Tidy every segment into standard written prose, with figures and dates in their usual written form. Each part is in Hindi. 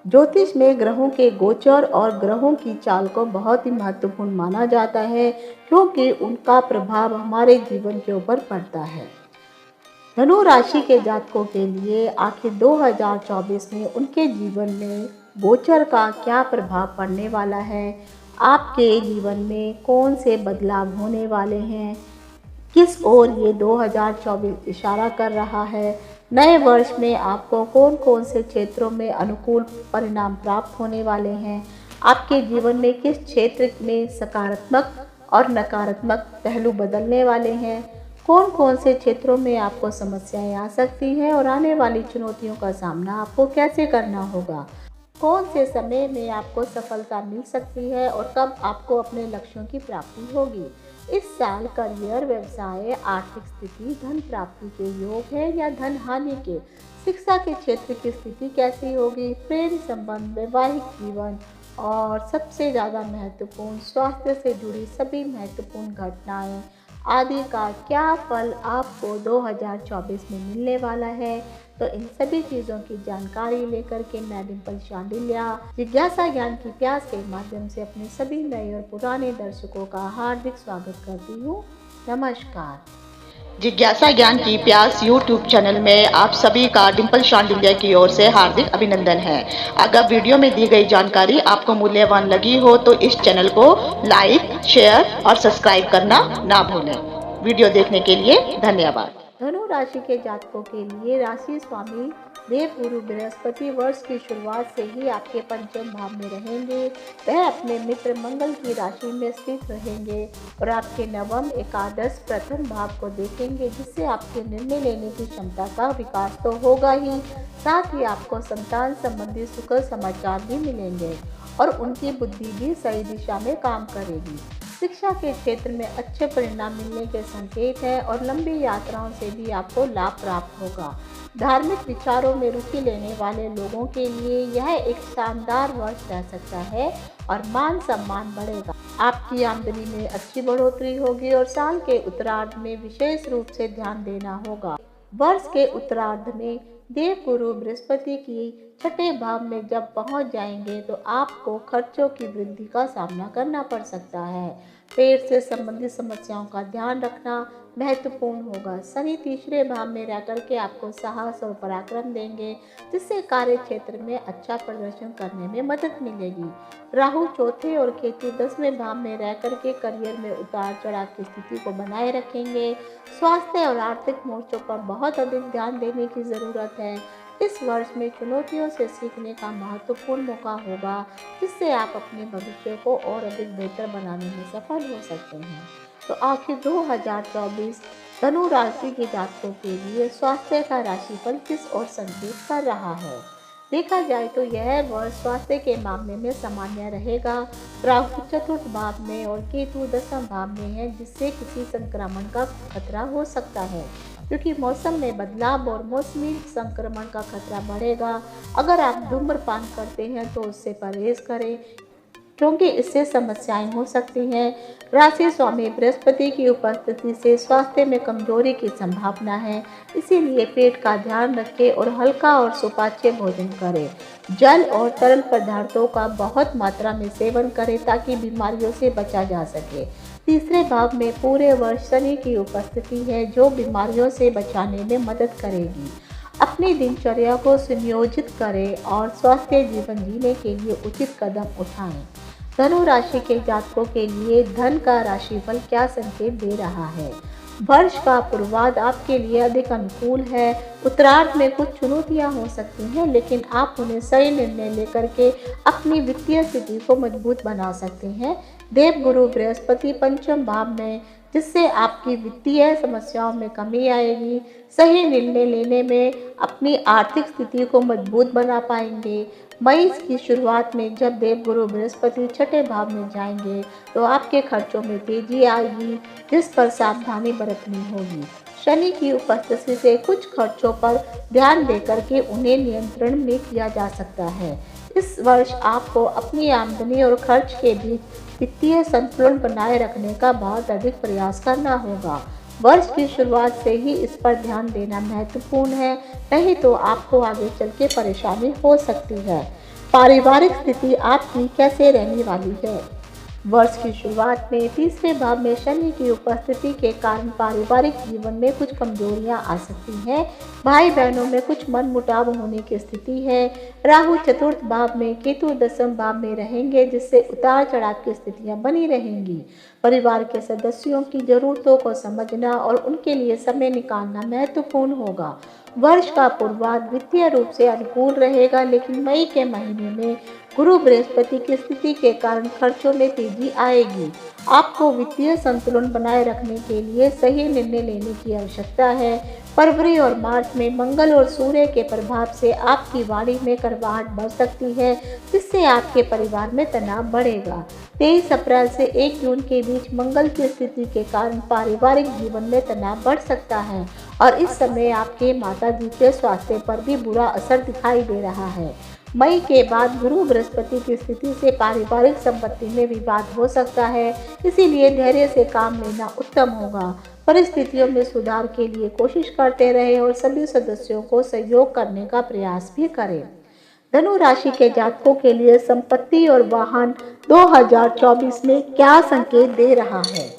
ज्योतिष में ग्रहों के गोचर और ग्रहों की चाल को बहुत ही महत्वपूर्ण माना जाता है, क्योंकि उनका प्रभाव हमारे जीवन के ऊपर पड़ता है। धनु राशि के जातकों के लिए आखिर 2024 में उनके जीवन में गोचर का क्या प्रभाव पड़ने वाला है, आपके जीवन में कौन से बदलाव होने वाले हैं, किस ओर ये 2024 इशारा कर रहा है, नए वर्ष में आपको कौन कौन से क्षेत्रों में अनुकूल परिणाम प्राप्त होने वाले हैं, आपके जीवन में किस क्षेत्र में सकारात्मक और नकारात्मक पहलू बदलने वाले हैं, कौन कौन से क्षेत्रों में आपको समस्याएं आ सकती हैं और आने वाली चुनौतियों का सामना आपको कैसे करना होगा, कौन से समय में आपको सफलता मिल सकती है और कब आपको अपने लक्ष्यों की प्राप्ति होगी। इस साल करियर, व्यवसाय, आर्थिक स्थिति, धन प्राप्ति के योग है या धन हानि के, शिक्षा के क्षेत्र की स्थिति कैसी होगी, प्रेम संबंध, वैवाहिक जीवन और सबसे ज़्यादा महत्वपूर्ण स्वास्थ्य से जुड़ी सभी महत्वपूर्ण घटनाएं आदि का क्या फल आपको 2024 में मिलने वाला है। तो इन सभी चीज़ों की जानकारी लेकर के मैं डिम्पल शांडिल्या जिज्ञासा ज्ञान की प्यास के माध्यम से अपने सभी नए और पुराने दर्शकों का हार्दिक स्वागत करती हूँ। नमस्कार। जिज्ञासा ज्ञान की प्यास YouTube चैनल में आप सभी का डिम्पल शांडिल्या की ओर से हार्दिक अभिनंदन है। अगर वीडियो में दी गई जानकारी आपको मूल्यवान लगी हो तो इस चैनल को लाइक, शेयर और सब्सक्राइब करना ना भूलें। वीडियो देखने के लिए धन्यवाद। धनु राशि के जातकों के लिए राशि स्वामी देवगुरु बृहस्पति वर्ष की शुरुआत से ही आपके पंचम भाव में रहेंगे। वह अपने मित्र मंगल की राशि में स्थित रहेंगे और आपके नवम, एकादश, प्रथम भाव को देखेंगे, जिससे आपके निर्णय लेने की क्षमता का विकास तो होगा ही, साथ ही आपको संतान संबंधी सुखद समाचार भी मिलेंगे और उनकी बुद्धि भी सही दिशा में काम करेगी। शिक्षा के क्षेत्र में अच्छे परिणाम मिलने के संकेत हैं और लंबी यात्राओं से भी आपको लाभ प्राप्त होगा। धार्मिक विचारों में रुचि लेने वाले लोगों के लिए यह एक शानदार वर्ष रह सकता है और मान सम्मान बढ़ेगा। आपकी आमदनी में अच्छी बढ़ोतरी होगी और साल के उत्तरार्ध में विशेष रूप से ध्यान देना होगा। वर्ष के उत्तरार्ध में देवगुरु बृहस्पति की छठे भाव में जब पहुंच जाएंगे तो आपको खर्चों की वृद्धि का सामना करना पड़ सकता है। पेट से संबंधित समस्याओं का ध्यान रखना महत्वपूर्ण होगा। शनि तीसरे भाव में रह करके आपको साहस और पराक्रम देंगे, जिससे कार्य क्षेत्र में अच्छा प्रदर्शन करने में मदद मिलेगी। राहु चौथे और केतु 10वें भाव में रह करके करियर में उतार चढ़ाव की स्थिति को बनाए रखेंगे। स्वास्थ्य और आर्थिक मोर्चों पर बहुत अधिक ध्यान देने की जरूरत है। इस वर्ष में चुनौतियों से सीखने का महत्वपूर्ण मौका होगा, जिससे आप अपने भविष्य को और अधिक बेहतर बनाने में सफल हो सकते हैं। तो आखिर 2024 धनु राशि के जातकों के लिए स्वास्थ्य का राशिफल किस ओर संकेत कर रहा है। देखा जाए तो यह वर्ष स्वास्थ्य के मामले में सामान्य रहेगा। राहु चतुर्थ भाव में और केतु दसम भाव में है, जिससे किसी संक्रमण का खतरा हो सकता है, क्योंकि मौसम में बदलाव और मौसमी संक्रमण का खतरा बढ़ेगा। अगर आप धूम्रपान करते हैं तो उससे परहेज करें, क्योंकि इससे समस्याएं हो सकती हैं। राशि स्वामी बृहस्पति की उपस्थिति से स्वास्थ्य में कमजोरी की संभावना है, इसीलिए पेट का ध्यान रखें और हल्का और सुपाच्य भोजन करें। जल और तरल पदार्थों का बहुत मात्रा में सेवन करें ताकि बीमारियों से बचा जा सके। तीसरे भाव में पूरे वर्ष शनि की उपस्थिति है, जो बीमारियों से बचाने में मदद करेगी। अपनी दिनचर्या को सुनियोजित करें और स्वस्थ जीवन जीने के लिए उचित कदम उठाएं। धनु राशि के जातकों के लिए धन का राशिफल क्या संकेत दे रहा है। वर्ष का पूर्वार्ध आपके लिए अधिक अनुकूल है। उत्तरार्ध में कुछ चुनौतियां हो सकती हैं, लेकिन आप उन्हें सही निर्णय लेकर के अपनी वित्तीय स्थिति को मजबूत बना सकते हैं। देवगुरु बृहस्पति पंचम भाव में, जिससे आपकी वित्तीय समस्याओं में कमी आएगी। सही निर्णय लेने में अपनी आर्थिक स्थिति को मजबूत बना पाएंगे। मई की शुरुआत में जब देवगुरु बृहस्पति छठे भाव में जाएंगे तो आपके खर्चों में तेजी आएगी, जिस पर सावधानी बरतनी होगी। शनि की उपस्थिति से कुछ खर्चों पर ध्यान देकर के उन्हें नियंत्रण में किया जा सकता है। इस वर्ष आपको अपनी आमदनी और खर्च के बीच वित्तीय संतुलन बनाए रखने का बहुत अधिक प्रयास करना होगा। वर्ष की शुरुआत से ही इस पर ध्यान देना महत्वपूर्ण है, नहीं तो आपको आगे चल के परेशानी हो सकती है। पारिवारिक स्थिति आपकी कैसे रहने वाली है। वर्ष की शुरुआत में तीसरे भाव में शनि की उपस्थिति के कारण पारिवारिक जीवन में कुछ कमजोरियां आ सकती हैं। भाई बहनों में कुछ मनमुटाव होने की स्थिति है। राहु चतुर्थ भाव में, केतु दसम भाव में रहेंगे, जिससे उतार चढ़ाव की स्थितियां बनी रहेंगी। परिवार के सदस्यों की जरूरतों को समझना और उनके लिए समय निकालना महत्वपूर्ण होगा। वर्ष का पूर्वार्ध वित्तीय रूप से अनुकूल रहेगा, लेकिन मई के महीने में गुरु बृहस्पति की स्थिति के कारण खर्चों में तेजी आएगी। आपको वित्तीय संतुलन बनाए रखने के लिए सही निर्णय लेने की आवश्यकता है। फरवरी और मार्च में मंगल और सूर्य के प्रभाव से आपकी वाणी में कड़वाहट बढ़ सकती है, जिससे आपके परिवार में तनाव बढ़ेगा। 23 अप्रैल से 1 जून के बीच मंगल की स्थिति के कारण पारिवारिक जीवन में तनाव बढ़ सकता है और इस समय आपके माताजी के स्वास्थ्य पर भी बुरा असर दिखाई दे रहा है। मई के बाद गुरु बृहस्पति की स्थिति से पारिवारिक संपत्ति में विवाद हो सकता है, इसीलिए धैर्य से काम लेना उत्तम होगा। परिस्थितियों में सुधार के लिए कोशिश करते रहें और सभी सदस्यों को सहयोग करने का प्रयास भी करें। धनु राशि के जातकों के लिए संपत्ति और वाहन 2024 में क्या संकेत दे रहा है।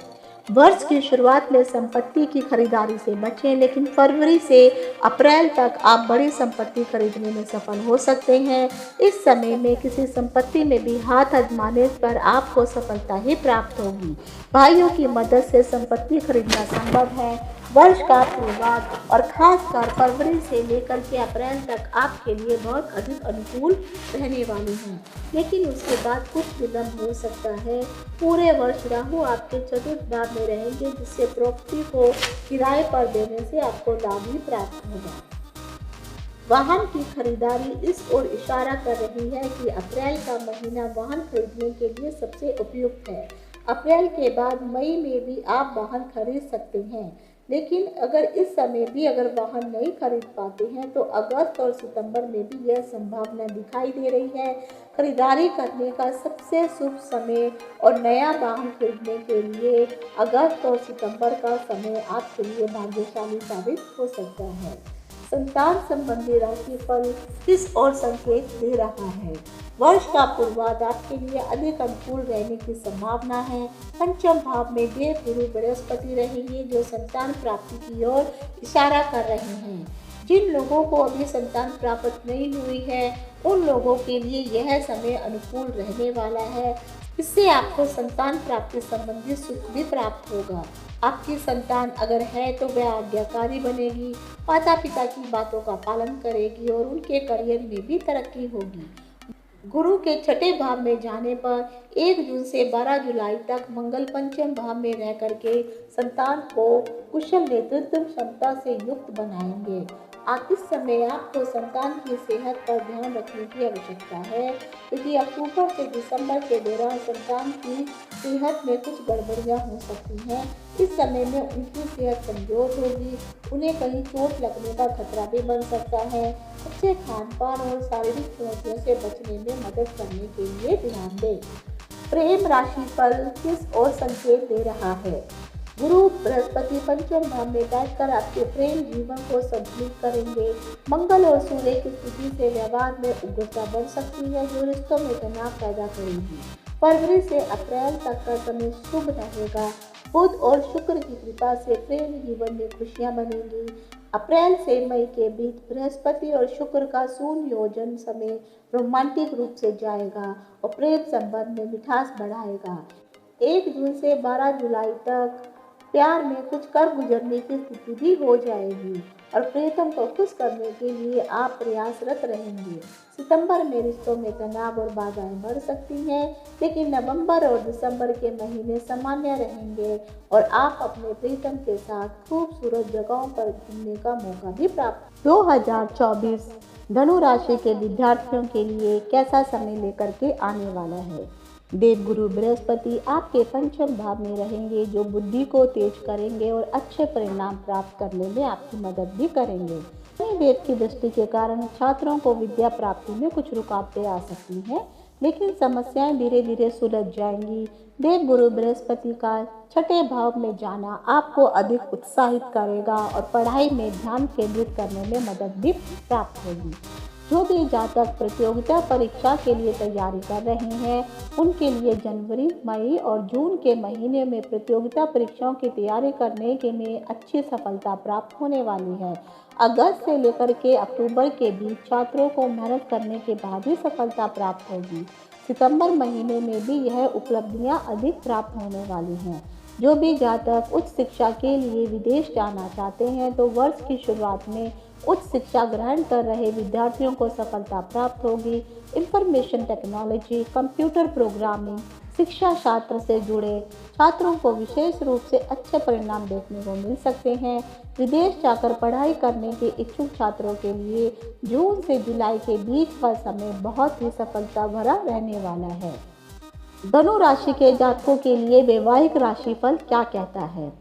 वर्ष की शुरुआत में संपत्ति की खरीदारी से बचें, लेकिन फरवरी से अप्रैल तक आप बड़ी संपत्ति खरीदने में सफल हो सकते हैं। इस समय में किसी संपत्ति में भी हाथ आजमाने पर आपको सफलता ही प्राप्त होगी। भाइयों की मदद से संपत्ति खरीदना संभव है। वर्ष का पूर्वार्ध और खासकर फरवरी से लेकर के अप्रैल तक आपके लिए बहुत अधिक अनुकूल रहने वाले हैं, लेकिन उसके बाद कुछ विलंब हो सकता है। पूरे वर्ष राहु आपके चतुर्थ भाव में रहेंगे, जिससे प्रॉपर्टी को किराए पर देने से आपको लाभ ही प्राप्त होगा। वाहन की खरीदारी इस ओर इशारा कर रही है कि अप्रैल का महीना वाहन खरीदने के लिए सबसे उपयुक्त है। अप्रैल के बाद मई में भी आप वाहन खरीद सकते हैं, लेकिन अगर इस समय भी अगर वाहन नहीं खरीद पाते हैं तो अगस्त और सितंबर में भी यह संभावना दिखाई दे रही है। खरीदारी करने का सबसे शुभ समय और नया वाहन खरीदने के लिए अगस्त और सितंबर का समय आपके लिए भाग्यशाली साबित हो सकता है। संतान संबंधी राशिफल किस ओर संकेत दे रहा है। वर्ष का पूर्वार्ध आपके लिए अधिक अनुकूल रहने की संभावना है। पंचम भाव में देव गुरु बृहस्पति रहेंगे, जो संतान प्राप्ति की ओर इशारा कर रहे हैं। जिन लोगों को अभी संतान प्राप्त नहीं हुई है, उन लोगों के लिए यह समय अनुकूल रहने वाला है। इससे आपको संतान प्राप्ति संबंधी सुख भी प्राप्त होगा। आपकी संतान अगर है तो वह आज्ञाकारी बनेगी, माता पिता की बातों का पालन करेगी और उनके करियर में भी तरक्की होगी। गुरु के छठे भाव में जाने पर 1 जून से 12 जुलाई तक मंगल पंचम भाव में रह करके संतान को कुशल नेतृत्व क्षमता से युक्त बनाएंगे। आप इस समय आपको संतान की सेहत पर ध्यान रखने की आवश्यकता है, क्योंकि अक्टूबर से दिसंबर के दौरान संतान की सेहत में कुछ गड़बड़ियां हो सकती हैं। इस समय में उनकी सेहत कमजोर होगी, उन्हें कहीं चोट लगने का खतरा भी बन सकता है। अच्छे खान पान और शारीरिक चुनौतियों से बचने में मदद करने के लिए ध्यान दें। प्रेम राशि फल किस ओर संकेत दे रहा है। गुरु बृहस्पति पंचम भाव में बैठकर आपके प्रेम जीवन को संतुलित करेंगे। मंगल और सूर्य की स्थिति से व्यवहार में उग्रता बढ़ सकती है, जो रिश्तों में तनाव पैदा करेगी। फरवरी से अप्रैल तक का समय शुभ रहेगा। बुध और शुक्र की कृपा से प्रेम जीवन में खुशियां बनेंगी। अप्रैल से मई के बीच बृहस्पति और शुक्र का सुनियोजन समय रोमांटिक रूप से जाएगा और प्रेम संबंध में मिठास बढ़ाएगा। 1 जून से 12 जुलाई तक प्यार में कुछ कर गुजरने की स्थिति भी हो जाएगी और प्रियतम को खुश करने के लिए आप प्रयासरत रहेंगे। सितंबर में रिश्तों में तनाव और बाधाएं बढ़ सकती हैं, लेकिन नवंबर और दिसंबर के महीने सामान्य रहेंगे और आप अपने प्रियतम के साथ खूबसूरत जगहों पर घूमने का मौका भी प्राप्त। 2024 धनु राशि के विद्यार्थियों के लिए कैसा समय लेकर के आने वाला है। देवगुरु बृहस्पति आपके पंचम भाव में रहेंगे, जो बुद्धि को तेज करेंगे और अच्छे परिणाम प्राप्त करने में आपकी मदद भी करेंगे। देव की दृष्टि के कारण छात्रों को विद्या प्राप्ति में कुछ रुकावटें आ सकती हैं, लेकिन समस्याएं धीरे धीरे सुलझ जाएंगी। देवगुरु बृहस्पति का छठे भाव में जाना आपको अधिक उत्साहित करेगा और पढ़ाई में ध्यान केंद्रित करने में मदद भी प्राप्त होगी। जो भी जातक प्रतियोगिता परीक्षा के लिए तैयारी कर रहे हैं, उनके लिए जनवरी, मई और जून के महीने में प्रतियोगिता परीक्षाओं की तैयारी करने के में अच्छी सफलता प्राप्त होने वाली है। अगस्त से लेकर के अक्टूबर के बीच छात्रों को मेहनत करने के बाद ही सफलता प्राप्त होगी। सितंबर महीने में भी यह उपलब्धियां अधिक प्राप्त होने वाली हैं। जो भी जातक उच्च शिक्षा के लिए विदेश जाना चाहते हैं, तो वर्ष की शुरुआत में उच्च शिक्षा ग्रहण कर रहे विद्यार्थियों को सफलता प्राप्त होगी। इंफॉर्मेशन टेक्नोलॉजी, कंप्यूटर प्रोग्रामिंग, शिक्षा शास्त्र से जुड़े छात्रों को विशेष रूप से अच्छे परिणाम देखने को मिल सकते हैं। विदेश जाकर पढ़ाई करने के इच्छुक छात्रों के लिए जून से जुलाई के बीच का समय बहुत ही सफलता भरा रहने वाला है। धनु राशि के जातकों के लिए वैवाहिक राशिफल क्या कहता है?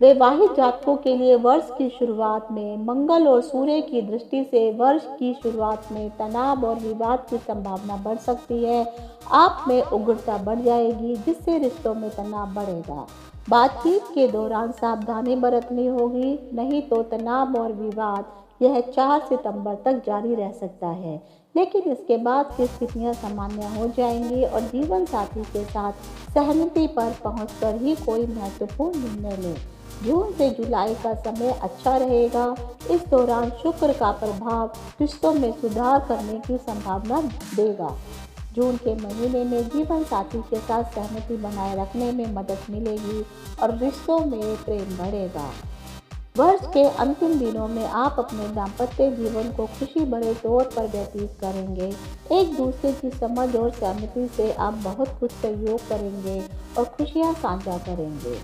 वैवाहिक जातकों के लिए वर्ष की शुरुआत में मंगल और सूर्य की दृष्टि से वर्ष की शुरुआत में तनाव और विवाद की संभावना बढ़ सकती है। आप में उग्रता बढ़ जाएगी, जिससे रिश्तों में तनाव बढ़ेगा। बातचीत के दौरान सावधानी बरतनी होगी, नहीं तो तनाव और विवाद यह 4 सितंबर तक जारी रह सकता है। लेकिन इसके बाद की स्थितियां सामान्य हो जाएंगी और जीवन साथी के साथ सहमति पर पहुंचकर ही कोई महत्वपूर्ण निर्णय लें। जून से जुलाई का समय अच्छा रहेगा। इस दौरान शुक्र का प्रभाव रिश्तों में सुधार करने की संभावना देगा। जून के महीने में जीवन साथी के साथ सहमति बनाए रखने में मदद मिलेगी और रिश्तों में प्रेम बढ़ेगा। वर्ष के अंतिम दिनों में आप अपने दाम्पत्य जीवन को खुशी भरे तौर पर व्यतीत करेंगे। एक दूसरे की समझ और सहमति से आप बहुत कुछ सहयोग करेंगे और खुशियां साझा करेंगे।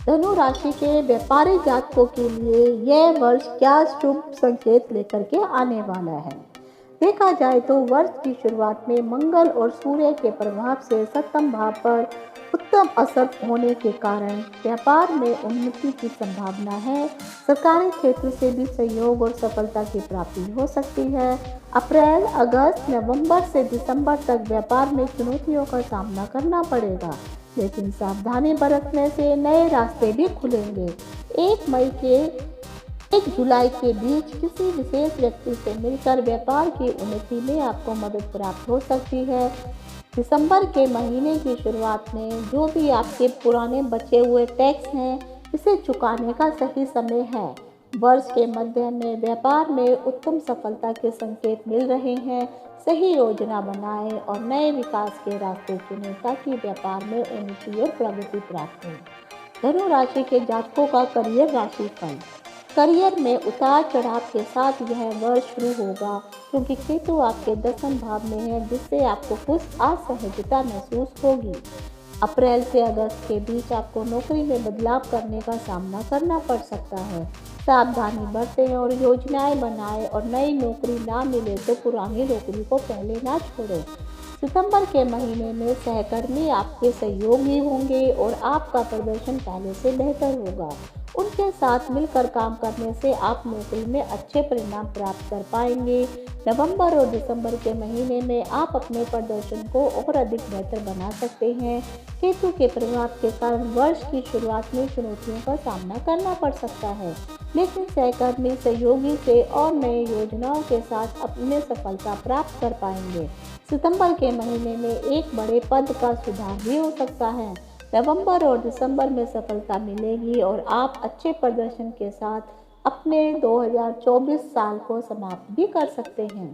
धनु राशि के व्यापारी जातकों के लिए यह वर्ष क्या शुभ संकेत लेकर के आने वाला है? देखा जाए तो वर्ष की शुरुआत में मंगल और सूर्य के प्रभाव से सप्तम भाव पर उत्तम असर होने के कारण व्यापार में उन्नति की संभावना है। सरकारी क्षेत्र से भी सहयोग और सफलता की प्राप्ति हो सकती है। अप्रैल, अगस्त, नवंबर से दिसंबर तक व्यापार में चुनौतियों का सामना करना पड़ेगा, लेकिन सावधानी बरतने से नए रास्ते भी खुलेंगे। 1 जुलाई के बीच किसी विशेष व्यक्ति से मिलकर व्यापार की उन्नति में आपको मदद प्राप्त हो सकती है। दिसंबर के महीने की शुरुआत में जो भी आपके पुराने बचे हुए टैक्स हैं, इसे चुकाने का सही समय है। वर्ष के मध्य में व्यापार में उत्तम सफलता के संकेत मिल रहे हैं। सही योजना बनाएं और नए विकास के रास्ते चुनें ताकि व्यापार में उन्नति और प्रगति प्राप्त हो। धनु राशि के जातकों का करियर राशिफल। करियर में उतार चढ़ाव के साथ यह वर्ष शुरू होगा, क्योंकि केतु आपके 10वें भाव में है, जिससे आपको कुछ असहजता महसूस होगी। अप्रैल से अगस्त के बीच आपको नौकरी में बदलाव करने का सामना करना पड़ सकता है। सावधानी बरतें और योजनाएं बनाएं और नई नौकरी ना मिले तो पुरानी नौकरी को पहले ना छोड़ें। सितंबर के महीने में सहकर्मी आपके सहयोगी होंगे और आपका प्रदर्शन पहले से बेहतर होगा। उनके साथ मिलकर काम करने से आप नौकरी में अच्छे परिणाम प्राप्त कर पाएंगे। नवंबर और दिसंबर के महीने में आप अपने प्रदर्शन को और अधिक बेहतर बना सकते हैं। केतु के प्रभाव के कारण वर्ष की शुरुआत में चुनौतियों का सामना करना पड़ सकता है, लेकिन सहकर्मी सहयोगी से और नए योजनाओं के साथ अपने सफलता प्राप्त कर पाएंगे। सितंबर के महीने में एक बड़े पद का सुधार भी हो सकता है। नवंबर और दिसंबर में सफलता मिलेगी और आप अच्छे प्रदर्शन के साथ अपने 2024 साल को समाप्त भी कर सकते हैं।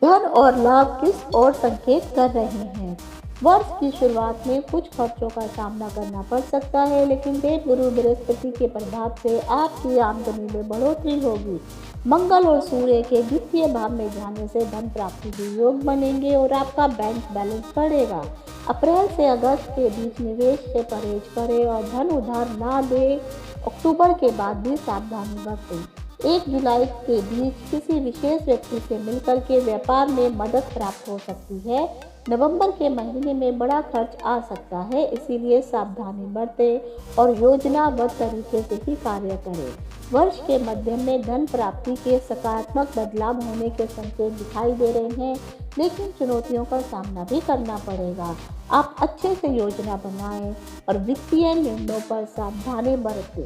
धन और लाभ किस ओर संकेत कर रहे हैं? वर्ष की शुरुआत में कुछ खर्चों का सामना करना पड़ सकता है, लेकिन देवगुरु बृहस्पति के प्रभाव से आपकी आमदनी में बढ़ोतरी होगी। मंगल और सूर्य के द्वितीय भाव में जाने से धन प्राप्ति के योग बनेंगे और आपका बैंक बैलेंस बढ़ेगा। अप्रैल से अगस्त के बीच निवेश से परहेज करें और धन उधार ना दें। अक्टूबर के बाद भी सावधानी बरतें। 1 जुलाई के बीच किसी विशेष व्यक्ति से मिलकर के व्यापार में मदद प्राप्त हो सकती है। नवंबर के महीने में बड़ा खर्च आ सकता है, इसीलिए सावधानी बरतें और योजनाबद्ध तरीके से ही कार्य करें। वर्ष के मध्य में धन प्राप्ति के सकारात्मक बदलाव होने के संकेत दिखाई दे रहे हैं, लेकिन चुनौतियों का सामना भी करना पड़ेगा। आप अच्छे से योजना बनाएं और वित्तीय निर्णयों पर सावधानी बरतें।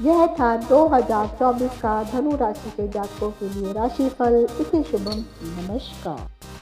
यह था 2024 का धनु राशि के जातकों के लिए राशिफल। इति शुभम। नमस्कार।